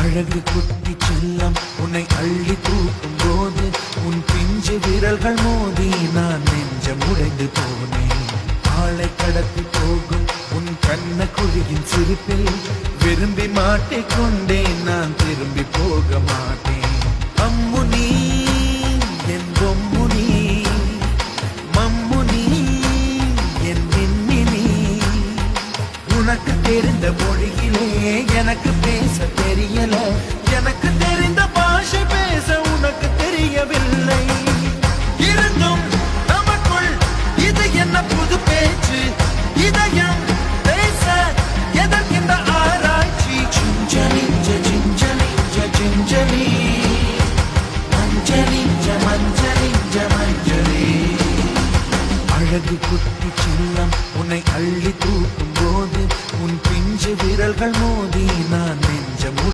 அழகு குட்டி செல்லம் உன்னை அள்ளி தூக்கும் போது உன் பிஞ்சு விரல்கள் மோதி நான் நெஞ்சம் உடைந்து போனேன். ஆளை கடத்தி போகும் உன் கண்ண குழியின் சிரிப்பில் விரும்பி மாட்டிக்கொண்டேன், நான் திரும்பி போக மாட்டேன். அம்முனி என் பொம்முனி, மம்முனி என் மின்மினி, உனக்கு தெரிந்த மொழியிலே எனக்கு பேச தெரியல, எனக்கு தெரிந்த பாஷை பேச உனக்கு தெரியவில்லை. இருந்தும் நமக்குள் இது என்ன புது பேச்சு, இதயம் பேச எதற்கின்ற ஆராய்ச்சி. Gingelly gingelly gingelly மஞ்சளி மஞ்சளி மஞ்சளி. அழகு குட்டி செல்லம் உன்னை அள்ளி தூக்கும் போது உன் பிஞ்சு விரல்கள் மோதி